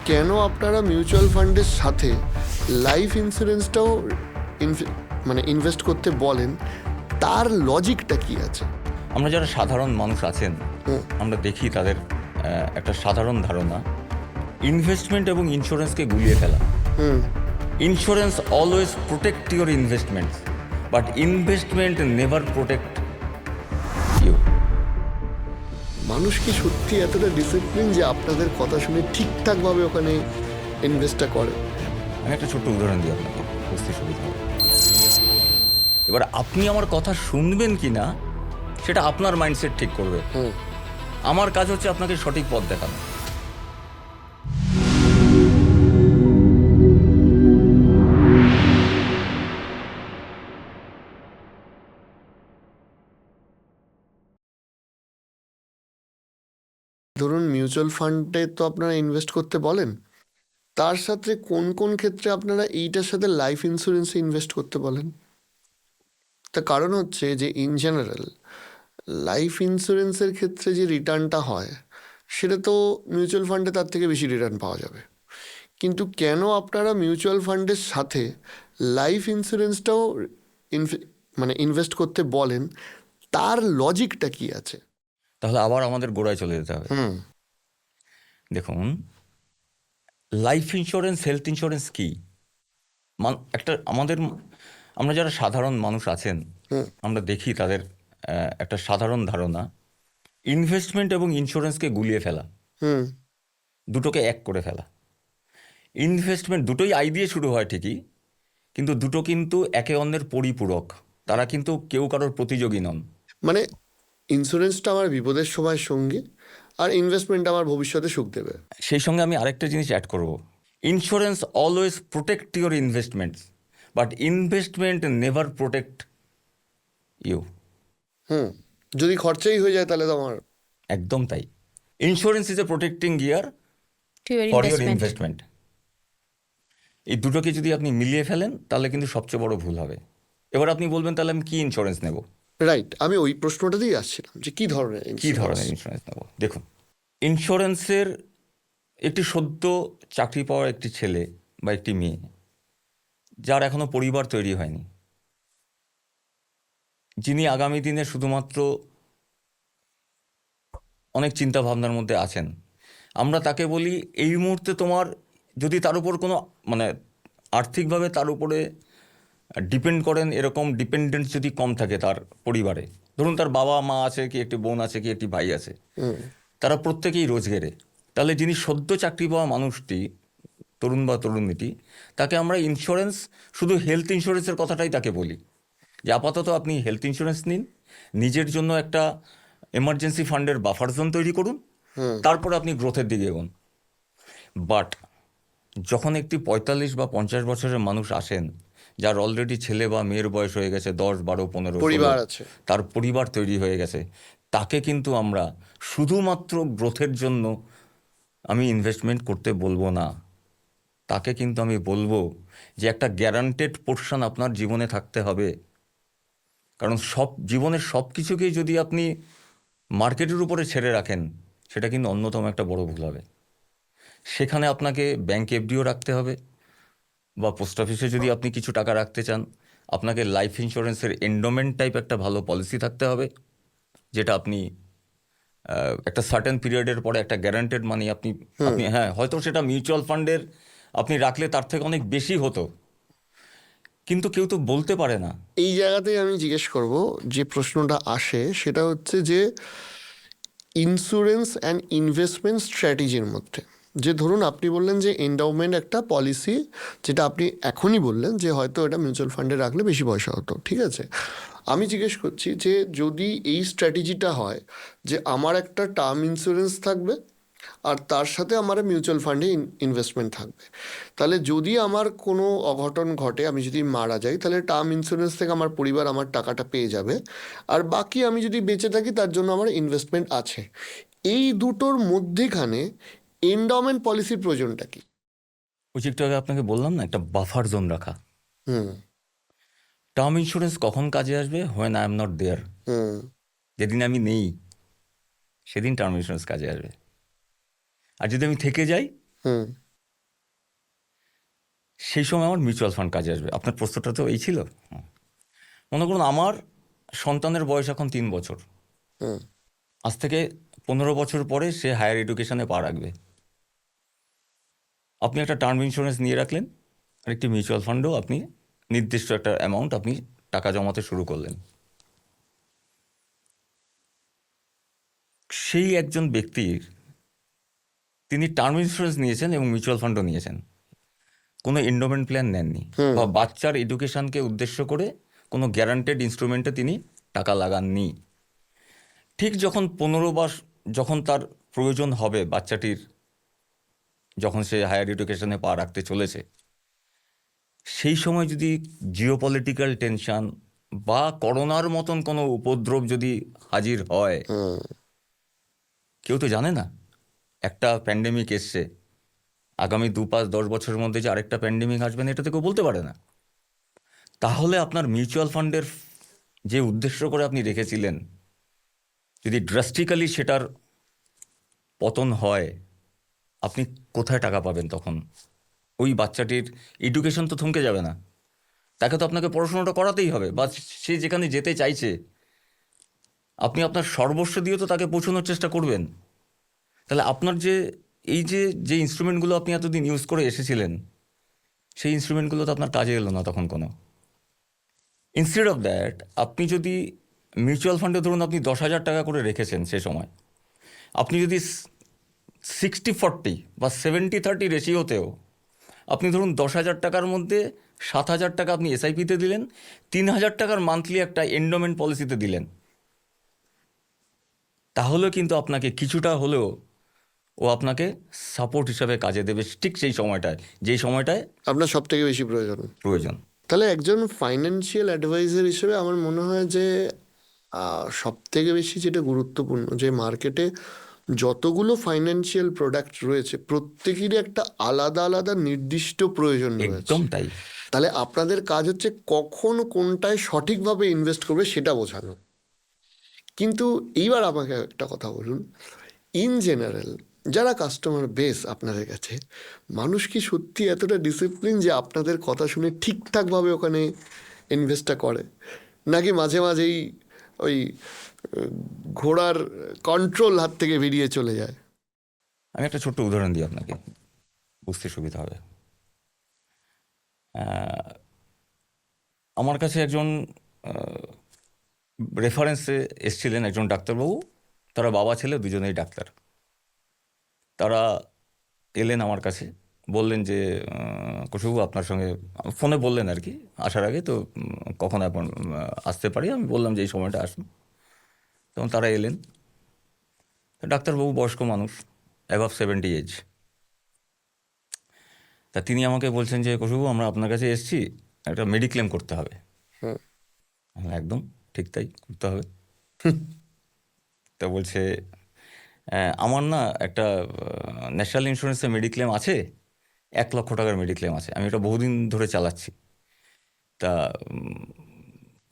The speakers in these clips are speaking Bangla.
কেন আপনারা মিউচুয়াল ফান্ডের সাথে লাইফ ইন্স্যুরেন্সটাও ইনভেস্ট করতে বলেন, তার লজিকটা কি আছে? আমরা যারা সাধারণ মানুষ আছেন আমরা দেখি তাদের একটা সাধারণ ধারণা ইনভেস্টমেন্ট এবং ইন্স্যুরেন্সকে গুলিয়ে ফেলা। Insurance always protect your investments, but investment never protect you. মানুষ কি সত্যি এতটা ডিসিপ্লিন যে আপনাদের কথা শুনে ঠিকঠাকভাবে ওখানে ইনভেস্টটা করে? আমি একটা ছোট্ট উদাহরণ দিই আপনাকে, বুঝতে সুবিধা হবে। এবার আপনি আমার কথা শুনবেন কি না সেটা আপনার মাইন্ডসেট ঠিক করবে। আমার কাজ হচ্ছে আপনাকে সঠিক পথ দেখানো। ধরুন মিউচুয়াল ফান্ডে তো আপনারা ইনভেস্ট করতে বলেন, তার সাথে কোন কোন ক্ষেত্রে আপনারা এইটার সাথে লাইফ ইন্স্যুরেন্সে ইনভেস্ট করতে বলেন? তার কারণ হচ্ছে যে ইন জেনারেল লাইফ ইন্স্যুরেন্সের ক্ষেত্রে যে রিটার্নটা হয় সেটা তো মিউচুয়াল ফান্ডে তার থেকে বেশি রিটার্ন পাওয়া যাবে। কিন্তু কেন আপনারা মিউচুয়াল ফান্ডের সাথে লাইফ ইন্স্যুরেন্সটাও ইনভেস্ট করতে বলেন, তার লজিকটা কি আছে? তাহলে আবার আমাদের গোড়ায় চলে যেতে হবে। দেখুন, লাইফ ইন্স্যুরেন্স, হেলথ ইন্স্যুরেন্স কি আমরা যারা সাধারণ মানুষ আছেন আমরা দেখি তাদের একটা সাধারণ ধারণা ইনভেস্টমেন্ট এবং ইন্স্যুরেন্সকে গুলিয়ে ফেলা, দুটোকে এক করে ফেলা। ইনভেস্টমেন্ট দুটোই আই দিয়ে শুরু হয় ঠিকই, কিন্তু দুটো কিন্তু একে অন্যের পরিপূরক। তারা কিন্তু কেউ কারোর প্রতিযোগী নন। মানে ইন্স্যুরেন্সটা আমার বিপদের সময় সঙ্গী, আর ইনভেস্টমেন্ট আমার ভবিষ্যতে সুখ দেবে। সেই সঙ্গে আমি আরেকটা জিনিস অ্যাড করব, insurance always protect your investments, but investment never protect you. যদি খরচাই হয়ে যায় তাহলে তো আমার একদম তাই। Insurance is a protecting gear to your for your investment. Investment. এই দুটোকে যদি আপনি মিলিয়ে ফেলেন তাহলে কিন্তু সবচেয়ে বড় ভুল হবে। এবার আপনি বলবেন তাহলে আমি কি ইন্স্যুরেন্স নেব? রাইট, আমি ওই প্রশ্নটাতেই আসছিলাম যে কি ধরনের কী ধরনের ইন্স্যুরেন্স নেব। দেখুন, ইন্স্যুরেন্সের একটি সদ্য চাকরি পাওয়া একটি ছেলে বা একটি মেয়ে যার এখনো পরিবার তৈরি হয়নি, যিনি আগামী দিনে শুধুমাত্র অনেক চিন্তা ভাবনার মধ্যে আছেন, আমরা তাকে বলি এই মুহূর্তে তোমার যদি তার উপর কোনো আর্থিকভাবে তার উপরে ডিপেন্ড করেন, এরকম ডিপেন্ডেন্স যদি কম থাকে তার পরিবারে, ধরুন তার বাবা মা আছে, কি একটি বোন আছে, কি একটি ভাই আছে, তারা প্রত্যেকেই রোজগারে, তাহলে যিনি সদ্য চাকরি পাওয়া মানুষটি, তরুণ বা তরুণীটি, তাকে আমরা ইন্স্যুরেন্স, শুধু হেলথ ইন্স্যুরেন্সের কথাটাই তাকে বলি যে আপাতত আপনি হেলথ ইন্স্যুরেন্স নিন, নিজের জন্য একটা এমার্জেন্সি ফান্ডের বাফার জোন তৈরি করুন, তারপরে আপনি গ্রোথের দিকে এগোন। বাট যখন একটি 45 বা 50 বছরের মানুষ আসেন, যার অলরেডি ছেলে বা মেয়ের বয়স হয়ে গেছে 10, 12, 15, পরিবার আছে, তার পরিবার তৈরি হয়ে গেছে, তাকে কিন্তু আমরা শুধুমাত্র গ্রোথের জন্য আমি ইনভেস্টমেন্ট করতে বলবো না। তাকে কিন্তু আমি বলবো যে একটা গ্যারান্টেড পোর্শন আপনার জীবনে থাকতে হবে। কারণ জীবনের সব কিছুকেই যদি আপনি মার্কেটের উপরে ছেড়ে রাখেন, সেটা কিন্তু অন্যতম একটা বড় ভুল হবে। সেখানে আপনাকে ব্যাংক এফডিও রাখতে হবে, বা পোস্ট অফিসে যদি আপনি কিছু টাকা রাখতে চান, আপনাকে লাইফ ইন্স্যুরেন্সের এন্ডোমেন্ট টাইপ একটা ভালো পলিসি থাকতে হবে, যেটা আপনি একটা সার্টেন পিরিয়ডের পরে একটা গ্যারান্টেড মানি আপনি হয়তো সেটা মিউচুয়াল ফান্ডের আপনি রাখলে তার থেকে অনেক বেশি হতো, কিন্তু কেউ তো বলতে পারে না। এই জায়গাতেই আমি জিজ্ঞেস করব, যে প্রশ্নটা আসে সেটা হচ্ছে যে ইন্স্যুরেন্স অ্যান্ড ইনভেস্টমেন্ট স্ট্র্যাটেজির মধ্যে, যে ধরুন আপনি বললেন যে এন্ডাউমেন্ট একটা পলিসি, যেটা আপনি এখনই বললেন যে হয়তো এটা মিউচুয়াল ফান্ডে রাখলে বেশি পয়সা হতো, ঠিক আছে। আমি জিজ্ঞেস করছি যে যদি এই স্ট্র্যাটেজিটা হয় যে আমার একটা টার্ম ইন্স্যুরেন্স থাকবে আর তার সাথে আমার মিউচুয়াল ফান্ডে ইনভেস্টমেন্ট থাকবে, তাহলে যদি আমার কোনো অঘটন ঘটে, আমি যদি মারা যাই, তাহলে টার্ম ইন্স্যুরেন্স থেকে আমার পরিবার আমার টাকাটা পেয়ে যাবে, আর বাকি আমি যদি বেঁচে থাকি তার জন্য আমার ইনভেস্টমেন্ট আছে। এই দুটোর মধ্যেখানে এন্ডাওমেন্ট পলিসির প্রয়োজনটা কি? ওই যে একটু আগে আপনাকে বললাম না, একটা বাফার জোন রাখা। টার্ম ইন্স্যুরেন্স কখন কাজে আসবে? When I am not there. যেদিন আমি নেই সেদিন টার্ম ইন্স্যুরেন্স কাজে আসবে। আর যদি আমি থেকে যাই সেই সময় আমার মিউচুয়াল ফান্ড কাজে আসবে। আপনার প্রশ্নটা তো এই ছিল। হুম। মনে করুন আমার সন্তানের বয়স এখন 3 বছর। হুম। আজ থেকে 15 বছর পরে সে হায়ার এডুকেশনে পা রাখবে। আপনি একটা টার্ম ইন্স্যুরেন্স নিয়ে রাখলেন, আর একটি মিউচুয়াল ফান্ডও আপনি নির্দিষ্ট একটা অ্যামাউন্ট আপনি টাকা জমাতে শুরু করলেন। সেই একজন ব্যক্তির, তিনি টার্ম ইন্স্যুরেন্স নিয়েছেন এবং মিউচুয়াল ফান্ডও নিয়েছেন, কোনো এন্ডোমেন্ট প্ল্যান নেননি, হুম। বা বাচ্চার এডুকেশনকে উদ্দেশ্য করে কোনো গ্যারান্টেড ইনস্ট্রুমেন্টে তিনি টাকা লাগাননি। ঠিক যখন 15 যখন তার প্রয়োজন হবে বাচ্চাটির, যখন সে হায়ার এডুকেশনে পা রাখতে চলেছে, সেই সময় যদি জিওপলিটিক্যাল টেনশন বা করোনার মতন কোনো উপদ্রব যদি হাজির হয়, হুম। কেউ তো জানে না একটা প্যান্ডেমিক এসছে, আগামী 2, 5, 10 বছরের মধ্যে যে আরেকটা প্যান্ডেমিক আসবে না, এটা তো কেউ বলতে পারে না। তাহলে আপনার মিউচুয়াল ফান্ডের যে উদ্দেশ্য করে আপনি রেখেছিলেন, যদি ড্রাস্টিক্যালি সেটার পতন হয়, আপনি কোথায় টাকা পাবেন তখন? ওই বাচ্চাটির এডুকেশন তো থমকে যাবে না, তাকে তো আপনাকে পড়াশোনাটা করাতেই হবে, বা সে যেখানে যেতে চাইছে আপনি আপনার সর্বস্ব দিয়ে তো তাকে পৌঁছানোর চেষ্টা করবেন। তাহলে আপনার যে এই যে যে ইনস্ট্রুমেন্টগুলো আপনি এতদিন ইউজ করে এসেছিলেন, সেই ইনস্ট্রুমেন্টগুলো তো আপনার কাজে এলো না তখন কোনো। ইনস্টেড অফ দ্যাট, আপনি যদি মিউচুয়াল ফান্ডে ধরুন আপনি 10,000 টাকা করে রেখেছেন, সে সময় আপনি যদি 60-40 বা 70-30 রেশিওতেও আপনি ধরুন 10,000 টাকার মধ্যে 7,000 টাকা আপনি এসআইপিতে দিলেন, 3,000 টাকার মান্থলি একটা এন্ডোমেন্ট পলিসিতে দিলেন, তাহলে কিন্তু আপনাকে কিছুটা হলেও ও আপনাকে সাপোর্ট হিসাবে কাজে দেবে ঠিক সেই সময়টায়, যেই সময়টায় আপনার সব থেকে বেশি প্রয়োজন। প্রয়োজন। তাহলে একজন ফাইন্যান্সিয়াল অ্যাডভাইজার হিসেবে আমার মনে হয় যে সব থেকে বেশি যেটা গুরুত্বপূর্ণ, যে মার্কেটে যতগুলো ফাইন্যান্সিয়াল প্রোডাক্ট রয়েছে প্রত্যেকেরই একটা আলাদা আলাদা নির্দিষ্ট প্রয়োজন রয়েছে। একদম তাই। তাহলে আপনাদের কাজ হচ্ছে কখন কোনটায় সঠিকভাবে ইনভেস্ট করবে সেটা বোঝানো। কিন্তু এইবার আমাকে একটা কথা বলুন, ইন জেনারেল যারা কাস্টমার বেস আপনাদের কাছে, মানুষ কি সত্যি এতটা ডিসিপ্লিন যে আপনাদের কথা শুনে ঠিকঠাকভাবে ওখানে ইনভেস্টটা করে, নাকি মাঝে মাঝেই ওই ঘোড়ার কন্ট্রোল হাত থেকে বেরিয়ে চলে যায়? আমি একটা ছোট্ট উদাহরণ দিই আপনাকে, বুঝতে সুবিধা হবে। আমার কাছে একজন রেফারেন্সে এসছিলেন একজন ডাক্তারবাবু, তারা বাবা ছেলে দুজনেই ডাক্তার। তারা এলেন আমার কাছে, বললেন যে কুশবাবু আপনার সঙ্গে ফোনে বললেন আর কি আসার আগে, তো কখন এখন আসতে পারি? আমি বললাম যে এই সময়টা আসুন। তখন তারা এলেন। তো ডাক্তারবাবু বয়স্ক মানুষ, অ্যাবাভ 70 এজ। তা তিনি আমাকে বলছেন যে কুশবাবু আমরা আপনার কাছে এসেছি, একটা মেডিক্লেম করতে হবে। হুম। আমি বললাম, একদম ঠিক তাই, করতে হবে। তা বলছে আমার না একটা ন্যাশনাল ইন্স্যুরেন্সের মেডিক্লেম আছে, 1 লক্ষ টাকার মেডিক্লেম আছে, আমি এটা বহুদিন ধরে চালাচ্ছি। তা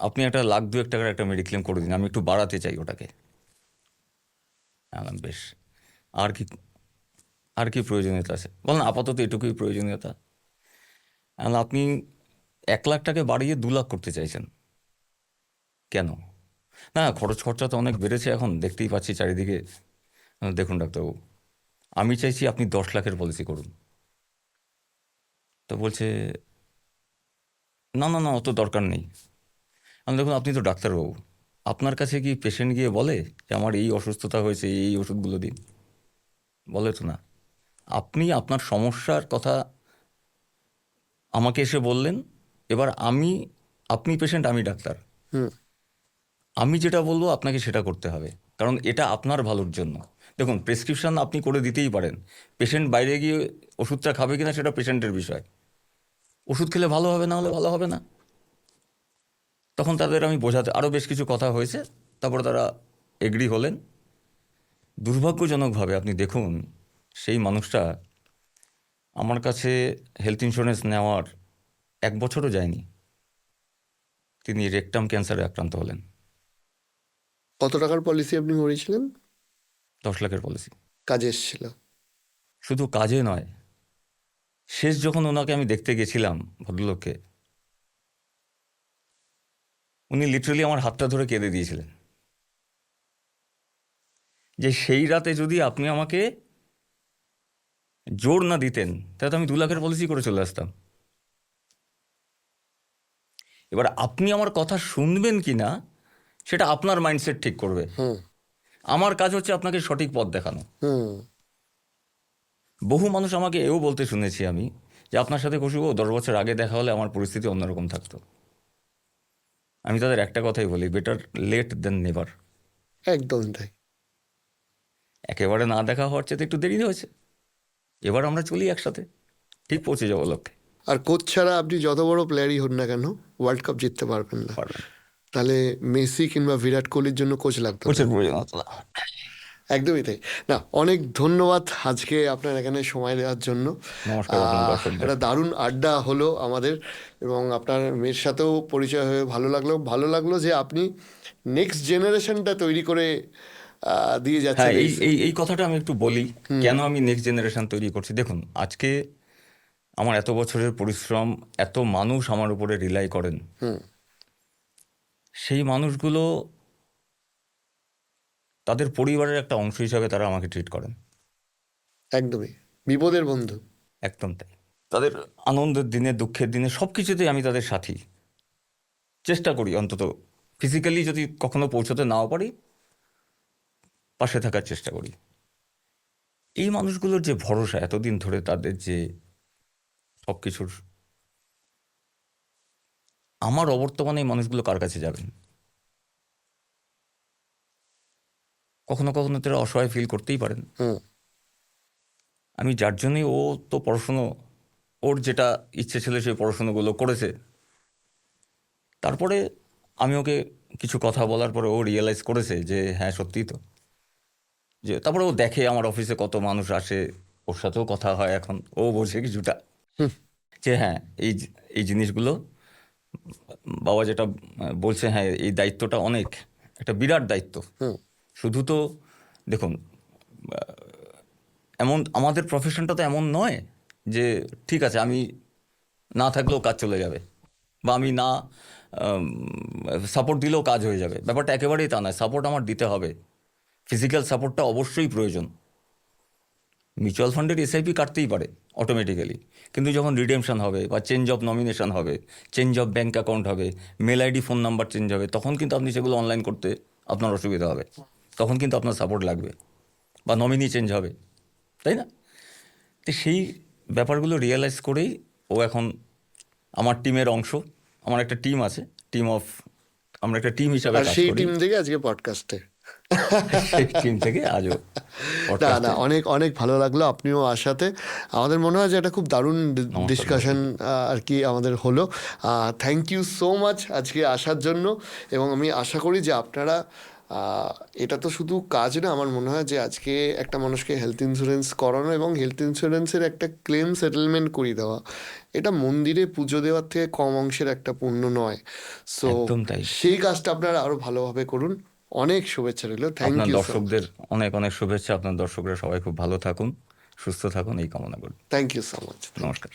আপনি একটা 1,02,000 টাকার একটা মেডিক্লেম করে দিন, আমি একটু বাড়াতে চাই ওটাকে। আমি বললাম, বেশ। আর কি, আর কি প্রয়োজনীয়তা আছে? বললাম আপাতত এটুকুই প্রয়োজনীয়তা। আমি বললাম, আপনি 1 লাখ টাকা বাড়িয়ে 2 লাখ করতে চাইছেন কেন? না, খরচ খরচা তো অনেক বেড়েছে এখন, দেখতেই পাচ্ছি চারিদিকে। দেখুন ডাক্তারবাবু, আমি চাইছি আপনি 10 লাখের পলিসি করুন। তো বলছে, না না না, অত দরকার নেই। আমি, দেখুন আপনি তো ডাক্তারবাবু, আপনার কাছে কি পেশেন্ট গিয়ে বলে যে আমার এই অসুস্থতা হয়েছে, এই ওষুধগুলো দিন? বলে তো না। আপনি আপনার সমস্যার কথা আমাকে এসে বললেন, এবার আপনি পেশেন্ট, আমি ডাক্তার, হুম। আমি যেটা বলবো আপনাকে সেটা করতে হবে, কারণ এটা আপনার ভালোর জন্য। দেখুন, প্রেসক্রিপশন আপনি করে দিতেই পারেন, পেশেন্ট বাইরে গিয়ে ওষুধটা খাবে কিনা সেটা পেশেন্টের বিষয়। ওষুধ খেলে ভালো হবে, না হলে ভালো হবে না। তখন তাদের আমি বোঝাতে আরও বেশ কিছু কথা হয়েছে, তারপর তারা এগ্রি হলেন। দুর্ভাগ্যজনকভাবে আপনি দেখুন, সেই মানুষটা আমার কাছে হেলথ ইন্স্যুরেন্স নেওয়ার 1 বছরও যায়নি, তিনি রেকটাম ক্যান্সারে আক্রান্ত হলেন। কত টাকার পলিসি আপনি করেছিলেন? 10 লাখের পলিসি। কাজে এসেছিল? শুধু কাজে নয়, শেষ যখন ওনাকে আমি দেখতে গেছিলাম, ভদ্রলোককে, উনি লিটারালি আমার হাতটা ধরে কেঁদে দিয়েছিলেন যে সেই রাতে যদি আপনি আমাকে জোর না দিতেন তাহলে তো আমি 2 লাখের পলিসি করে চলে আসতাম। এবার আপনি আমার কথা শুনবেন কি না সেটা আপনার মাইন্ডসেট ঠিক করবে। হুম আমার কাজ হচ্ছে আপনাকে সঠিক পথ দেখানো। হুম বহু মানুষ আমাকে এও বলতে শুনেছি আমি যে আপনার সাথে কৌশিকবাবু 10 বছর আগে দেখা হলে আমার পরিস্থিতি অন্যরকম থাকতো। আমি তাদের একটা কথাই বলি, বেটার লেট দেন নেভার। একদম তাই। একেবারে না দেখা হওয়ার চেয়ে একটু দেরি হয়েছে, এবার আমরা চলি একসাথে, ঠিক পৌঁছে যাবো লক্ষ্যে। আর কোচ ছাড়া আপনি যত বড় প্লেয়ারই হন না কেন ওয়ার্ল্ড কাপ জিততে পারবেন না। পারবেন। তাহলে মেসি কিংবা বিরাট কোহলির জন্য কোচ লাগতো না। কোচের প্রয়োজন হতো না। একদমই তাই। না, অনেক ধন্যবাদ আজকে আপনার এখানে সময় দেওয়ার জন্য। নমস্কার আপনার দর্শকদের। একটা দারুণ আড্ডা হলো আমাদের, এবং আপনার মেয়ের সাথেও পরিচয় হয়ে ভালো লাগলো যে আপনি নেক্সট জেনারেশনটা তৈরি করে দিয়ে হ্যাঁ, যাচ্ছেন। এই এই এই কথাটা আমি একটু বলি, কেন আমি নেক্সট জেনারেশন তৈরি করছি। দেখুন, আজকে আমার এত বছরের পরিশ্রম, এত মানুষ আমার উপরে রিলাই করেন, হুম সেই মানুষগুলো তাদের পরিবারের একটা অংশ হিসাবে তারা আমাকে ট্রিট করেন। একদমই বিপদের বন্ধু। একদম তাই। তাদের আনন্দের দিনে, দুঃখের দিনে, সব কিছুতেই আমি তাদের সাথী। চেষ্টা করি অন্তত ফিজিক্যালি যদি কখনো পৌঁছতে নাও পারি, পাশে থাকার চেষ্টা করি। এই মানুষগুলোর যে ভরসা এতদিন ধরে, তাদের যে সব কিছুর, আমার অবর্তমানে এই মানুষগুলো কার কাছে যাবেন? কখনো কখনো তারা অসহায় ফিল করতেই পারেন। হুম আমি যার জন্যই, ও তো পড়াশুনো, ওর যেটা ইচ্ছে ছিল সেই পড়াশুনোগুলো করেছে, তারপরে আমি ওকে কিছু কথা বলার পরে ও রিয়েলাইজ করেছে যে হ্যাঁ সত্যিই তো, যে তারপরে ও দেখে আমার অফিসে কত মানুষ আসে, ওর সাথেও কথা হয়, এখন ও বোঝে কিছুটা হুম যে হ্যাঁ এই জিনিসগুলো বাবা যেটা বলছে, হ্যাঁ এই দায়িত্বটা অনেক, একটা বিরাট দায়িত্ব। হুম শুধু তো দেখুন, এমন আমাদের প্রফেশনটা তো এমন নয় যে ঠিক আছে আমি না থাকলেও কাজ চলে যাবে, বা আমি না সাপোর্ট দিলেও কাজ হয়ে যাবে। ব্যাপারটা একেবারেই তা নয়, সাপোর্ট আমার দিতে হবে, ফিজিক্যাল সাপোর্টটা অবশ্যই প্রয়োজন। মিউচুয়াল ফান্ডের এসআইপি কাটতেই পারে অটোমেটিক্যালি, কিন্তু যখন রিডেমশন হবে বা চেঞ্জ অফ নমিনেশন হবে, চেঞ্জ অফ ব্যাঙ্ক অ্যাকাউন্ট হবে, mail ID phone number change হবে, তখন কিন্তু আপনি সেগুলো অনলাইন করতে আপনার অসুবিধা হবে, তখন কিন্তু আপনার সাপোর্ট লাগবে, বা নমিনি চেঞ্জ হবে, তাই না? তো সেই ব্যাপারগুলো রিয়েলাইজ করেই ও এখন আমার টিমের অংশ। আমার একটা টিম আছে, আমরা একটা টিম হিসাবে আর কাজ সেই করি। টিম থেকে আজকে পডকাস্টে। সেই টিম থেকে আজও না পডকাস্টে। অনেক অনেক ভালো লাগলো আপনিও আসাতে। আমাদের মনে হয় যে এটা খুব দারুণ নমস্কার, ডিসকাশন আর কি আমাদের হলো। থ্যাংক ইউ সো মাচ আজকে আসার জন্য, এবং আমি আশা করি যে আপনারা এটা তো শুধু কাজ না, আমার মনে হয় যে আজকে একটা মানুষকে হেলথ ইন্স্যুরেন্স করানো এবং হেলথ ইন্স্যুরেন্সের একটা ক্লেম সেটেলমেন্ট করিয়ে দেওয়া, এটা মন্দিরে পুজো দেওয়ার থেকে কম অংশের একটা পুণ্য নয়। সো একদম তাই। সেই কাজটা আপনারা আরও ভালোভাবে করুন। অনেক শুভেচ্ছা রইল। থ্যাংক আপনার ইউ সো মাচ। দর্শকদের অনেক অনেক শুভেচ্ছা। আপনার দর্শকরা সবাই খুব ভালো থাকুন, সুস্থ থাকুন, এই কামনা করি। Thank you so much. নমস্কার।